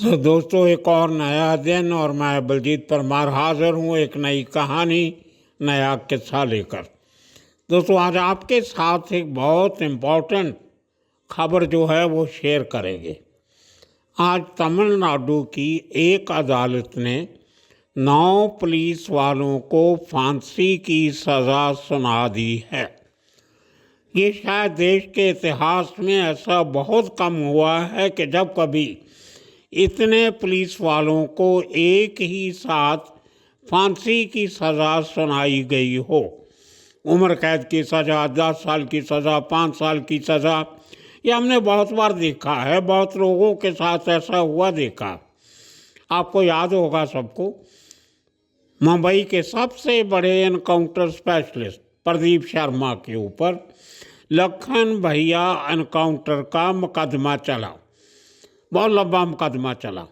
तो दोस्तों, एक और नया दिन और मैं बलजीत परमार हाजिर हूँ एक नई कहानी, नया किस्सा लेकर। दोस्तों, आज आपके साथ एक बहुत इम्पोर्टेंट खबर जो है वो शेयर करेंगे। आज तमिलनाडु की एक अदालत ने 9 पुलिस वालों को फांसी की सज़ा सुना दी है। ये शायद देश के इतिहास में ऐसा बहुत कम हुआ है कि जब कभी इतने पुलिस वालों को एक ही साथ फांसी की सज़ा सुनाई गई हो। उम्र कैद की सज़ा, 10 साल की सज़ा, 5 साल की सज़ा, ये हमने बहुत बार देखा है, बहुत लोगों के साथ ऐसा हुआ देखा। आपको याद होगा सबको, मुंबई के सबसे बड़े एनकाउंटर स्पेशलिस्ट प्रदीप शर्मा के ऊपर लखन भैया एनकाउंटर का मुकदमा चला, बहुत लंबा मुकदमा चला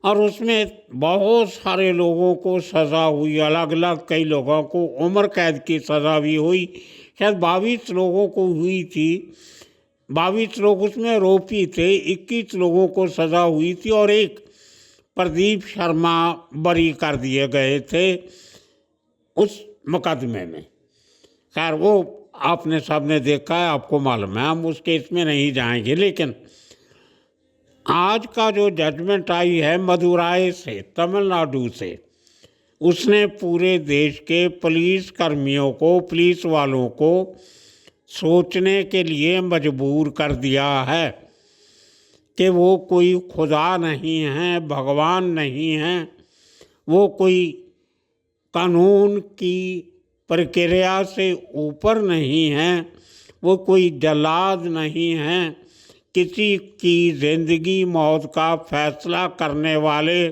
और उसमें बहुत सारे लोगों को सज़ा हुई, अलग अलग कई लोगों को उम्र कैद की सज़ा भी हुई। शायद 22 लोगों को हुई थी, 22 लोग उसमें आरोपी थे, 21 लोगों को सज़ा हुई थी और एक प्रदीप शर्मा बरी कर दिए गए थे उस मुकदमे में। खैर, वो आपने सबने देखा है, आपको मालूम है, हम उस केस में नहीं जाएंगे। लेकिन आज का जो जजमेंट आई है मदुराई से, तमिलनाडु से, उसने पूरे देश के पुलिस कर्मियों को, पुलिस वालों को सोचने के लिए मजबूर कर दिया है कि वो कोई खुदा नहीं है, भगवान नहीं है, वो कोई कानून की प्रक्रिया से ऊपर नहीं है, वो कोई जल्लाद नहीं है, किसी की ज़िंदगी मौत का फैसला करने वाले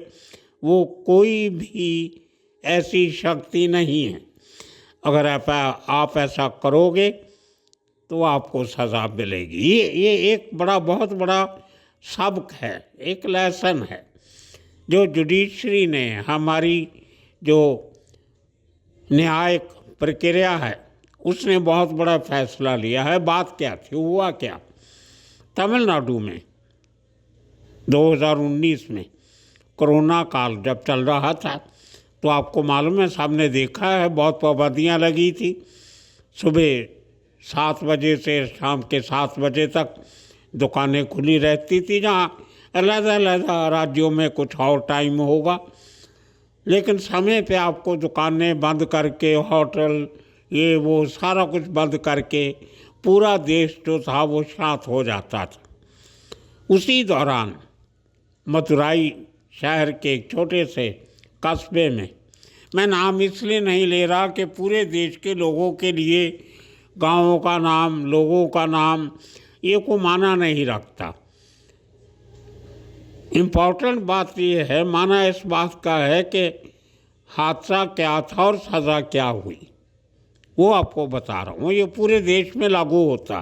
वो कोई भी ऐसी शक्ति नहीं है। अगर आप ऐसा करोगे तो आपको सज़ा मिलेगी। ये एक बहुत बड़ा सबक है, एक लेसन है जो जुडिशरी ने, हमारी जो न्यायिक प्रक्रिया है, उसने बहुत बड़ा फैसला लिया है। बात क्या थी, हुआ क्या? तमिलनाडु में 2019 में कोरोना काल जब चल रहा था तो आपको मालूम है, सबने देखा है, बहुत पाबंदियाँ लगी थी। सुबह 7 बजे से शाम के 7 बजे तक दुकानें खुली रहती थी, जहाँ अलग-अलग राज्यों में कुछ और टाइम होगा, लेकिन समय पे आपको दुकानें बंद करके, होटल ये वो सारा कुछ बंद करके पूरा देश जो था वो शांत हो जाता था। उसी दौरान मदुराई शहर के एक छोटे से कस्बे में, मैं नाम इसलिए नहीं ले रहा कि पूरे देश के लोगों के लिए गांवों का नाम, लोगों का नाम ये को माना नहीं रखता। इम्पोर्टेंट बात ये है, माना इस बात का है कि हादसा क्या था और सज़ा क्या हुई, वो आपको बता रहा हूँ। ये पूरे देश में लागू होता।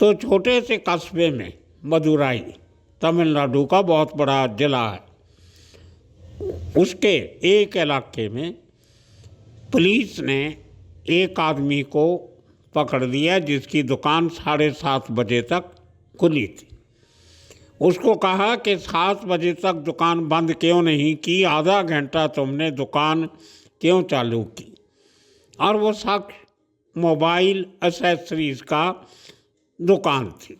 तो छोटे से कस्बे में, मदुराई तमिलनाडु का बहुत बड़ा जिला है, उसके एक इलाके में पुलिस ने एक आदमी को पकड़ लिया जिसकी दुकान 7:30 बजे तक खुली थी। उसको कहा कि 7 बजे तक दुकान बंद क्यों नहीं की, आधा घंटा तुमने दुकान क्यों चालू की? और वो शख्स मोबाइल एसेसरीज़ का दुकान थी।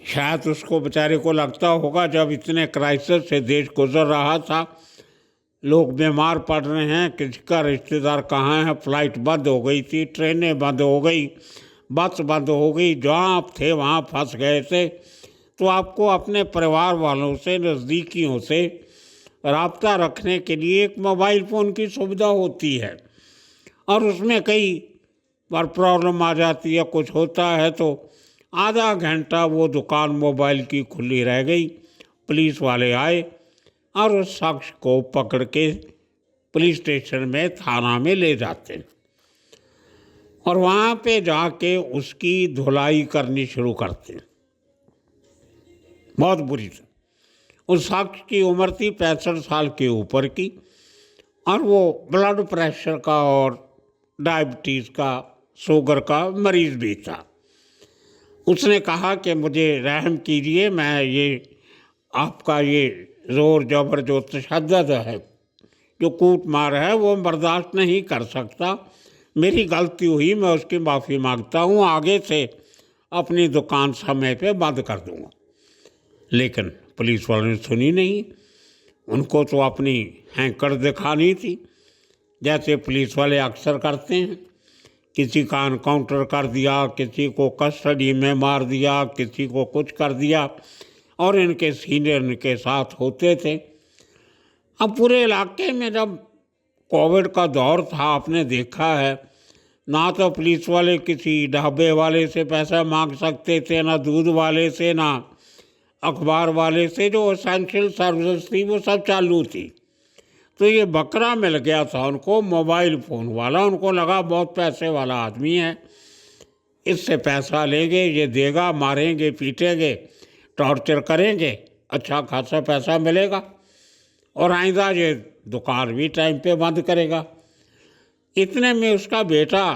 शायद उसको बेचारे को लगता होगा, जब इतने क्राइसिस से देश गुजर रहा था, लोग बीमार पड़ रहे हैं, किसी का रिश्तेदार कहाँ है, फ्लाइट बंद हो गई थी, ट्रेनें बंद हो गई, बस बंद हो गई, जहाँ आप थे वहाँ फंस गए थे, तो आपको अपने परिवार वालों से, नज़दीकियों से राब्ता रखने के लिए एक मोबाइल फ़ोन की सुविधा होती है। और उसमें कई बार प्रॉब्लम आ जाती है, कुछ होता है, तो आधा घंटा वो दुकान मोबाइल की खुली रह गई। पुलिस वाले आए और उस शख्स को पकड़ के पुलिस स्टेशन में, थाना में ले जाते और वहाँ पे जाके उसकी धुलाई करनी शुरू करते। बहुत बुरी थी। उस शख्स की उम्र थी 65 साल के ऊपर की और वो ब्लड प्रेशर का और डायबिटीज़ का, शुगर का मरीज़ भी था। उसने कहा कि मुझे रहम कीजिए, मैं ये आपका ये ज़ोर ज़बर जो तशद्दुद है, जो कूट मार है, वो बर्दाश्त नहीं कर सकता। मेरी गलती हुई, मैं उसकी माफ़ी मांगता हूँ, आगे से अपनी दुकान समय पे बंद कर दूँगा। लेकिन पुलिस वालों ने सुनी नहीं। उनको तो अपनी हैंकड़ दिखानी थी, जैसे पुलिस वाले अक्सर करते हैं। किसी का एनकाउंटर कर दिया, किसी को कस्टडी में मार दिया, किसी को कुछ कर दिया, और इनके सीनियर इनके साथ होते थे। अब पूरे इलाके में जब कोविड का दौर था, आपने देखा है, ना तो पुलिस वाले किसी ढाबे वाले से पैसा मांग सकते थे, ना दूध वाले से, ना अखबार वाले से। जो एसेंशियल सर्विस थी वो सब चालू थी। तो ये बकरा मिल गया था उनको, मोबाइल फ़ोन वाला। उनको लगा बहुत पैसे वाला आदमी है, इससे पैसा लेंगे, ये देगा, मारेंगे, पीटेंगे, टॉर्चर करेंगे, अच्छा खासा पैसा मिलेगा, और आइंदा ये दुकान भी टाइम पे बंद करेगा। इतने में उसका बेटा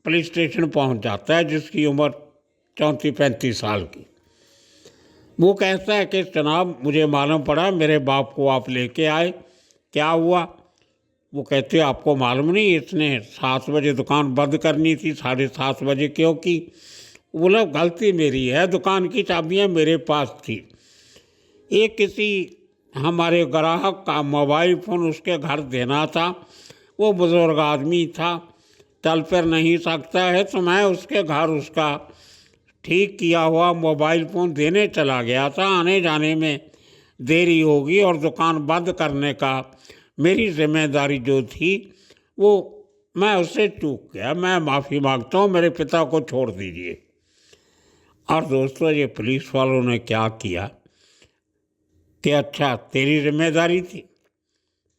पुलिस स्टेशन पहुंच जाता है, जिसकी उम्र 34-35 साल की। वो कहता है कि जनाब, मुझे मालूम पड़ा मेरे बाप को आप लेके आए, क्या हुआ? वो कहते आपको मालूम नहीं, इसने 7 बजे दुकान बंद करनी थी, 7:30 बजे क्यों की? बोला गलती मेरी है, दुकान की चाबियां मेरे पास थी। एक किसी हमारे ग्राहक का मोबाइल फ़ोन उसके घर देना था। वो बुज़ुर्ग आदमी था, चल फिर नहीं सकता है, तो मैं उसके घर उसका ठीक किया हुआ मोबाइल फ़ोन देने चला गया था। आने जाने में देरी होगी और दुकान बंद करने का मेरी जिम्मेदारी जो थी वो मैं उससे चूक गया। मैं माफ़ी मांगता हूँ, मेरे पिता को छोड़ दीजिए। और दोस्तों, ये पुलिस वालों ने क्या किया कि अच्छा तेरी जिम्मेदारी थी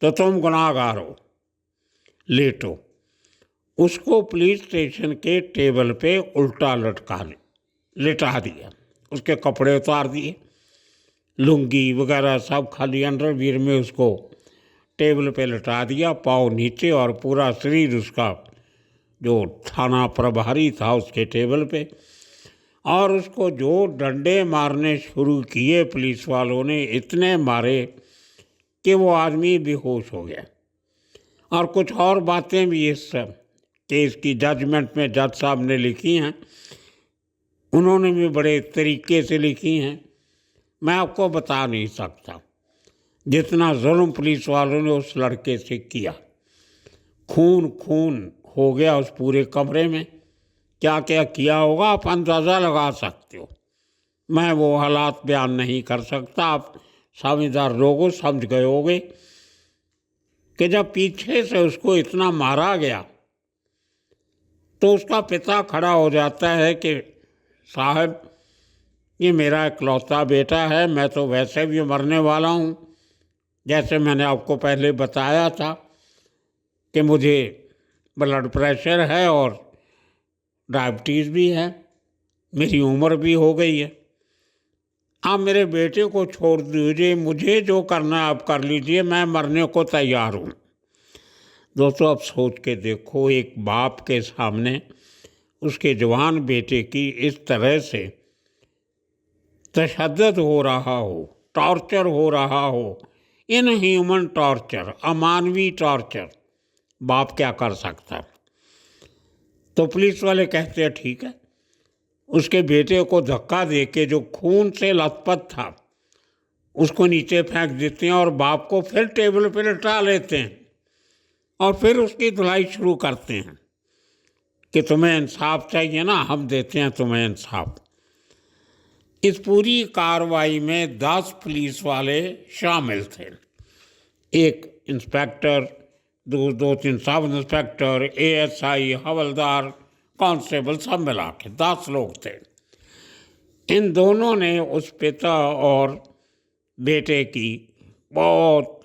तो तुम गुनाहगार हो, लेटो। उसको पुलिस स्टेशन के टेबल पे उल्टा लिटा दिया, उसके कपड़े उतार दिए, लुंगी वगैरह सब, खाली अंडरवियर में उसको टेबल पे लिटा दिया, पाँव नीचे, और पूरा शरीर उसका जो थाना प्रभारी था उसके टेबल पे। और उसको जो डंडे मारने शुरू किए पुलिस वालों ने, इतने मारे कि वो आदमी बेहोश हो गया। और कुछ और बातें भी इस केस की जजमेंट में जज साहब ने लिखी हैं, उन्होंने भी बड़े तरीके से लिखी हैं, मैं आपको बता नहीं सकता जितना जुल्म पुलिस वालों ने उस लड़के से किया। खून खून हो गया उस पूरे कमरे में। क्या क्या किया होगा आप अंदाज़ा लगा सकते हो। मैं वो हालात बयान नहीं कर सकता, आप समझदार लोगों समझ गए होगे कि जब पीछे से उसको इतना मारा गया तो उसका पिता खड़ा हो जाता है कि साहब, ये मेरा इकलौता बेटा है, मैं तो वैसे भी मरने वाला हूँ। जैसे मैंने आपको पहले बताया था कि मुझे ब्लड प्रेशर है और डायबिटीज़ भी है, मेरी उम्र भी हो गई है। आप मेरे बेटे को छोड़ दीजिए, मुझे जो करना है आप कर लीजिए, मैं मरने को तैयार हूँ। दोस्तों, अब सोच के देखो, एक बाप के सामने उसके जवान बेटे की इस तरह से तशद्दुद हो रहा हो, टॉर्चर हो रहा हो, इनह्यूमन टॉर्चर, अमानवीय टॉर्चर, बाप क्या कर सकता? तो पुलिस वाले कहते हैं ठीक है, उसके बेटे को धक्का दे के जो खून से लथपथ था उसको नीचे फेंक देते हैं, और बाप को फिर टेबल पर लिटा लेते हैं, और फिर उसकी धुलाई शुरू करते हैं कि तुम्हें इंसाफ चाहिए ना, हम देते हैं तुम्हें इंसाफ। इस पूरी कार्रवाई में 10 पुलिस वाले शामिल थे। एक इंस्पेक्टर, दो तीन सब इंस्पेक्टर, एएसआई, हवलदार, कांस्टेबल, सब मिला के 10 लोग थे। इन दोनों ने उस पिता और बेटे की बहुत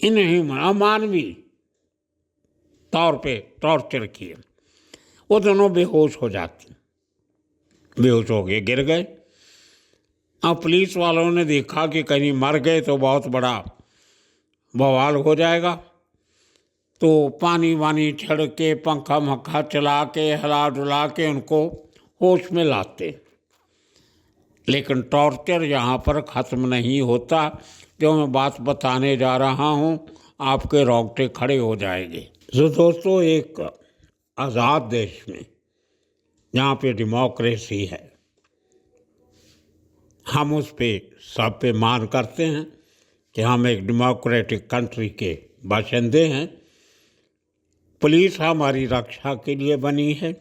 इनह्यूमन, अमानवीय तौर पे टॉर्चर किए। वो दोनों बेहोश हो जाते, बेहोश हो गए, गिर गए। अब पुलिस वालों ने देखा कि कहीं मर गए तो बहुत बड़ा बवाल हो जाएगा, तो पानी वानी छिड़क के, पंखा मक्खा चला के, हिला डुला के उनको होश में लाते। लेकिन टॉर्चर यहाँ पर ख़त्म नहीं होता। जो मैं बात बताने जा रहा हूँ आपके रोंगटे खड़े हो जाएंगे। तो दोस्तों, एक आज़ाद देश में जहाँ पे डेमोक्रेसी है, हम उस पे सब पे मान करते हैं कि हम एक डेमोक्रेटिक कंट्री के बाशिंदे हैं। पुलिस हमारी रक्षा के लिए बनी है।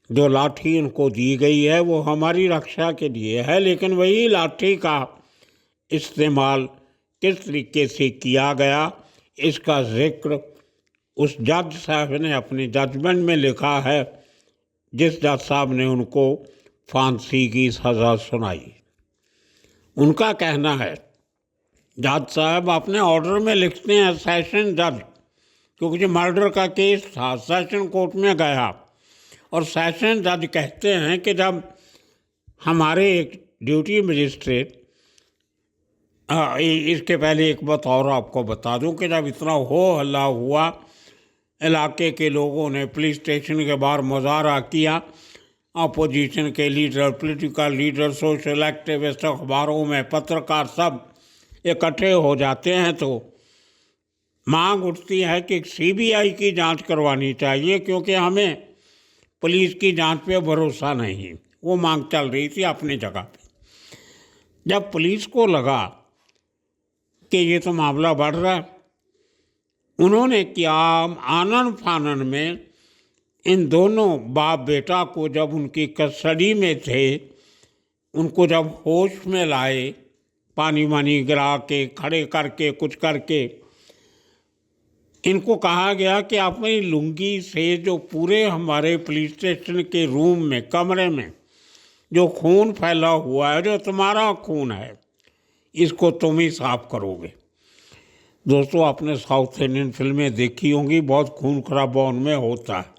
जो लाठी उनको दी गई है वो हमारी रक्षा के लिए है, लेकिन वही लाठी का इस्तेमाल किस तरीके से किया गया इसका जिक्र उस जज साहब ने अपने जजमेंट में लिखा है, जिस जज साहब ने उनको फांसी की सज़ा सुनाई। उनका कहना है, जज साहब अपने ऑर्डर में लिखते हैं सेशन जज, क्योंकि जो मर्डर का केस था सेशन कोर्ट में गया, और सेशन जज कहते हैं कि जब हमारे एक ड्यूटी मजिस्ट्रेट, इसके पहले एक बात और आपको बता दूं कि जब इतना हो हल्ला हुआ, इलाके के लोगों ने पुलिस स्टेशन के बाहर मुजाहरा किया, अपोजिशन के leader, political leader, social activist, अखबारों में पत्रकार सब इकट्ठे हो जाते हैं, तो मांग उठती है कि सीबीआई की जांच करवानी चाहिए, क्योंकि हमें पुलिस की जांच पे भरोसा नहीं। वो मांग चल रही थी अपनी जगह पे। जब पुलिस को लगा कि ये तो मामला बढ़ रहा है, उन्होंने क्या आनन फानन में इन दोनों बाप बेटा को, जब उनकी कस्टडी में थे, उनको जब होश में लाए, पानी वानी गिरा के, खड़े करके, कुछ करके, इनको कहा गया कि अपनी लुंगी से जो पूरे हमारे पुलिस स्टेशन के रूम में, कमरे में जो खून फैला हुआ है, जो तुम्हारा खून है, इसको तुम ही साफ करोगे। दोस्तों, आपने साउथ इंडियन फिल्में देखी होंगी, बहुत खून खराबा उनमें होता है।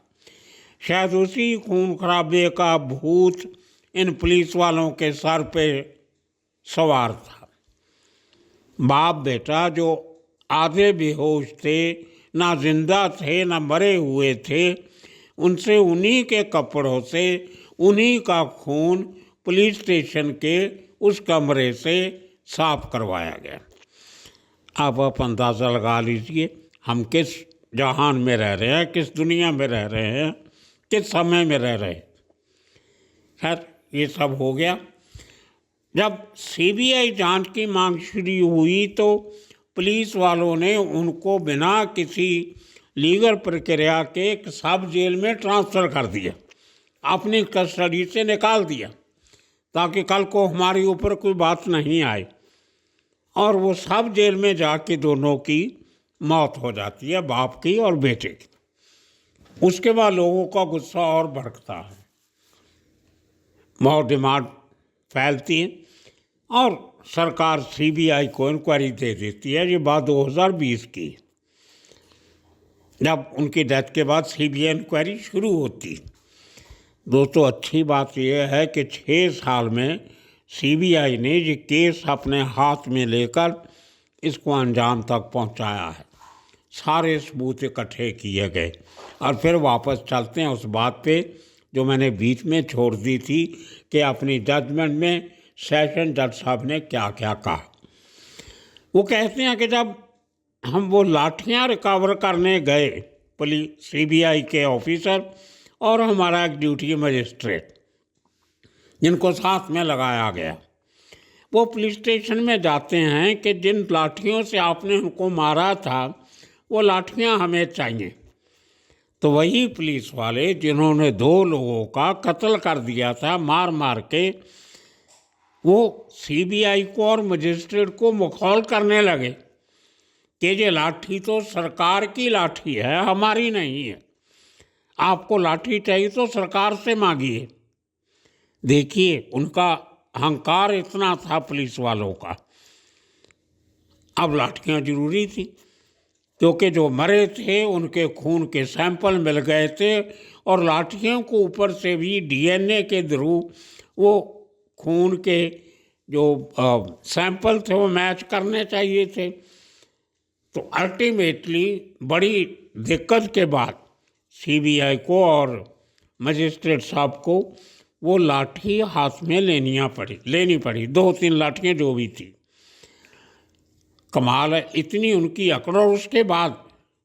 शायद उसी खून खराबे का भूत इन पुलिस वालों के सर पे सवार था। बाप बेटा जो आधे बेहोश थे, ना जिंदा थे ना मरे हुए थे, उनसे उन्हीं के कपड़ों से उन्हीं का खून पुलिस स्टेशन के उस कमरे से साफ करवाया गया। आप अंदाज़ा लगा लीजिए हम किस जहान में रह रहे हैं, किस दुनिया में रह रहे हैं, किस समय में रह रहे हैं। खैर, ये सब हो गया। जब सीबीआई जांच की मांग शुरू हुई तो पुलिस वालों ने उनको बिना किसी लीगल प्रक्रिया के एक सब जेल में ट्रांसफ़र कर दिया, अपनी कस्टडी से निकाल दिया, ताकि कल को हमारे ऊपर कोई बात नहीं आए। और वो सब जेल में जाके दोनों की मौत हो जाती है, बाप की और बेटे की। उसके बाद लोगों का गुस्सा और भड़कता है, बहुत डिमांड फैलती है और सरकार सीबीआई को इंक्वायरी दे देती है। ये बात 2020 की, जब उनकी डेथ के बाद सीबीआई इंक्वायरी शुरू होती। दोस्तों, अच्छी बात यह है कि 6 साल में सीबीआई ने ये केस अपने हाथ में लेकर इसको अंजाम तक पहुंचाया है। सारे सबूत इकट्ठे किए गए। और फिर वापस चलते हैं उस बात पे जो मैंने बीच में छोड़ दी थी कि अपनी जजमेंट में सेशन जज साहब ने क्या क्या कहा। वो कहते हैं कि जब हम वो लाठियाँ रिकवर करने गए, पुलिस सीबीआई के ऑफिसर और हमारा एक ड्यूटी मजिस्ट्रेट, जिनको साथ में लगाया गया, वो पुलिस स्टेशन में जाते हैं कि जिन लाठियों से आपने उनको मारा था वो लाठियाँ हमें चाहिए। तो वही पुलिस वाले जिन्होंने 2 लोगों का कत्ल कर दिया था मार मार के, वो सीबीआई को और मजिस्ट्रेट को मखौल करने लगे कि ये लाठी तो सरकार की लाठी है, हमारी नहीं है। आपको लाठी चाहिए तो सरकार से मांगिए। देखिए, उनका अहंकार इतना था पुलिस वालों का। अब लाठियाँ जरूरी थी, क्योंकि जो मरे थे उनके खून के सैंपल मिल गए थे, और लाठियों को ऊपर से भी डीएनए के थ्रू वो खून के जो सैंपल थे वो मैच करने चाहिए थे। तो अल्टीमेटली बड़ी दिक्कत के बाद सीबीआई को और मजिस्ट्रेट साहब को वो लाठी हाथ में लेनी पड़ी 2-3 लाठियाँ जो भी थी। कमाल है, इतनी उनकी अकड़। और उसके बाद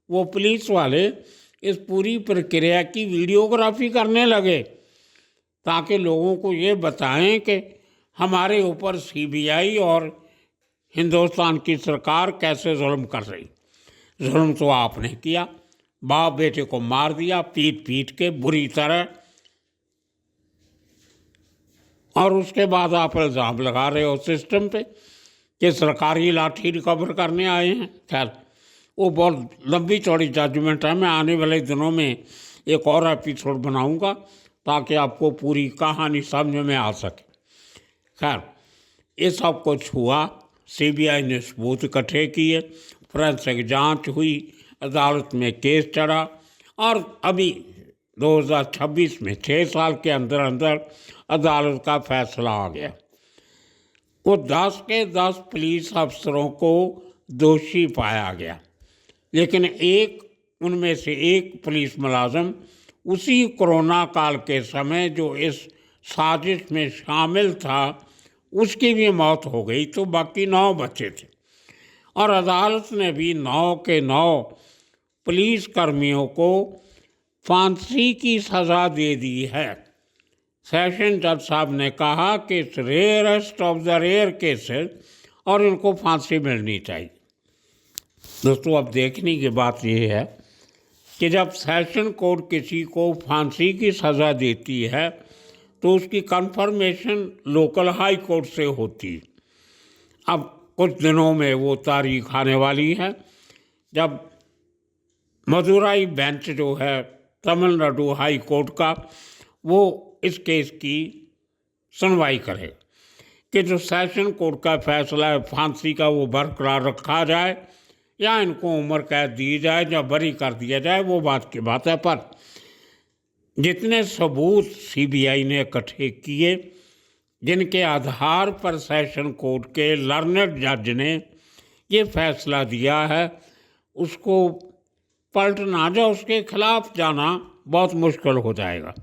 वो पुलिस वाले इस पूरी प्रक्रिया की वीडियोग्राफी करने लगे ताकि लोगों को ये बताएं कि हमारे ऊपर सीबीआई और हिंदुस्तान की सरकार कैसे जुल्म कर रही। जुल्म तो आपने किया, बाप बेटे को मार दिया पीट पीट के बुरी तरह, और उसके बाद आप इल्ज़ाम लगा रहे हो सिस्टम पे कि सरकारी लाठी रिकवर करने आए हैं। खैर, वो बहुत लंबी चौड़ी जजमेंट है। मैं आने वाले दिनों में एक और एपिसोड बनाऊंगा ताकि आपको पूरी कहानी समझ में आ सके। खैर, ये सब कुछ हुआ, सीबीआई ने सबूत इकट्ठे किए, फोरेंसिक जांच हुई, अदालत में केस चढ़ा, और अभी 2026 में 6 साल के अंदर अंदर अदालत का फैसला आ गया। वो 10 के 10 पुलिस अफसरों को दोषी पाया गया, लेकिन उनमें से एक पुलिस मुलाजिम उसी कोरोना काल के समय जो इस साजिश में शामिल था उसकी भी मौत हो गई, तो बाकी 9 बचे थे। और अदालत ने भी 9 के 9 पुलिस कर्मियों को फांसी की सज़ा दे दी है। सेशन जज साहब ने कहा कि it's rarest of the rare cases और इनको फांसी मिलनी चाहिए। दोस्तों, अब देखने की बात यह है कि जब सेशन कोर्ट किसी को फांसी की सज़ा देती है तो उसकी कंफर्मेशन लोकल हाई कोर्ट से होती। अब कुछ दिनों में वो तारीख आने वाली है जब मदुराई बेंच जो है तमिलनाडु हाई कोर्ट का, वो इस केस की सुनवाई करेगा कि जो सेशन कोर्ट का फैसला है फांसी का वो बरकरार रखा जाए या इनको उम्र कैद दी जाए या बरी कर दिया जाए, वो बात की बात है। पर जितने सबूत सीबीआई ने इकट्ठे किए, जिनके आधार पर सेशन कोर्ट के लर्नड जज ने ये फैसला दिया है, उसको पलटना या उसके खिलाफ जाना बहुत मुश्किल हो जाएगा।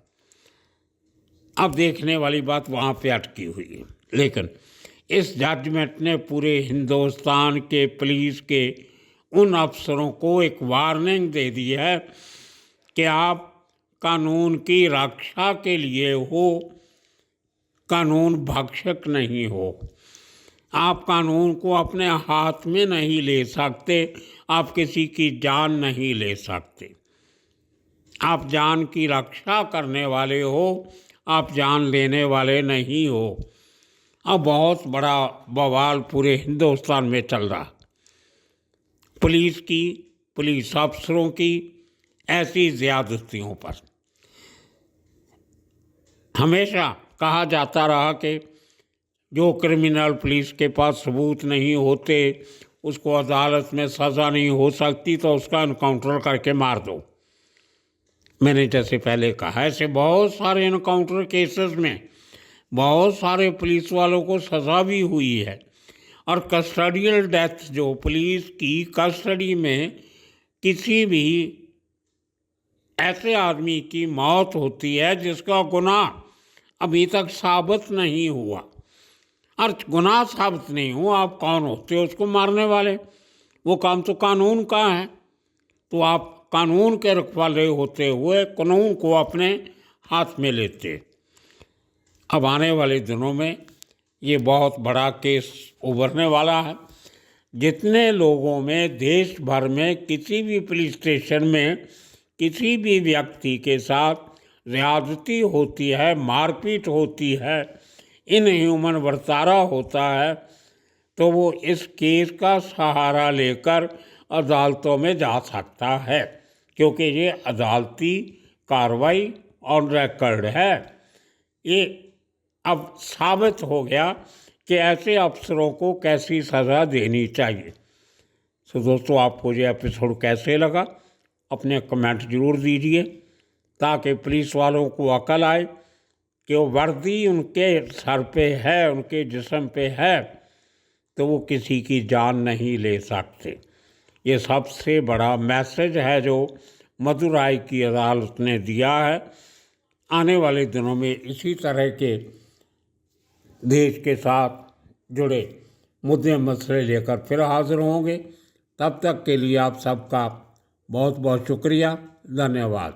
अब देखने वाली बात वहाँ पे अटकी हुई है, लेकिन इस जजमेंट ने पूरे हिंदुस्तान के पुलिस के उन अफसरों को एक वार्निंग दे दी है कि आप कानून की रक्षा के लिए हो, कानून भक्षक नहीं हो। आप कानून को अपने हाथ में नहीं ले सकते, आप किसी की जान नहीं ले सकते। आप जान की रक्षा करने वाले हो, आप जान लेने वाले नहीं हो। अब बहुत बड़ा बवाल पूरे हिंदुस्तान में चल रहा, पुलिस की, पुलिस अफसरों की ऐसी ज़्यादतियों पर। हमेशा कहा जाता रहा कि जो क्रिमिनल पुलिस के पास सबूत नहीं होते उसको अदालत में सज़ा नहीं हो सकती तो उसका एनकाउंटर करके मार दो। मैंने जैसे पहले कहा, ऐसे बहुत सारे एनकाउंटर केसेस में बहुत सारे पुलिस वालों को सज़ा भी हुई है। और कस्टडियल डेथ, जो पुलिस की कस्टडी में किसी भी ऐसे आदमी की मौत होती है जिसका गुनाह अभी तक साबित नहीं हुआ, और गुनाह साबित नहीं हुआ, आप कौन होते हो उसको मारने वाले? वो काम तो कानून का है। तो आप कानून के रखवाले होते हुए कानून को अपने हाथ में लेते। अब आने वाले दिनों में ये बहुत बड़ा केस उभरने वाला है। जितने लोगों में देश भर में किसी भी पुलिस स्टेशन में किसी भी व्यक्ति के साथ ज़्यादती होती है, मारपीट होती है, इनह्यूमन वर्तारा होता है, तो वो इस केस का सहारा लेकर अदालतों में जा सकता है, क्योंकि ये अदालती कार्रवाई ऑन रिकॉर्ड है। ये अब साबित हो गया कि ऐसे अफसरों को कैसी सज़ा देनी चाहिए। तो दोस्तों, आपको ये एपिसोड कैसे लगा अपने कमेंट ज़रूर दीजिए ताकि पुलिस वालों को अकल आए कि वो वर्दी उनके सर पे है, उनके जिस्म पे है, तो वो किसी की जान नहीं ले सकते। ये सबसे बड़ा मैसेज है जो मदुराई की अदालत ने दिया है। आने वाले दिनों में इसी तरह के देश के साथ जुड़े मुद्दे मसले लेकर फिर हाजिर होंगे। तब तक के लिए आप सबका बहुत बहुत शुक्रिया, धन्यवाद।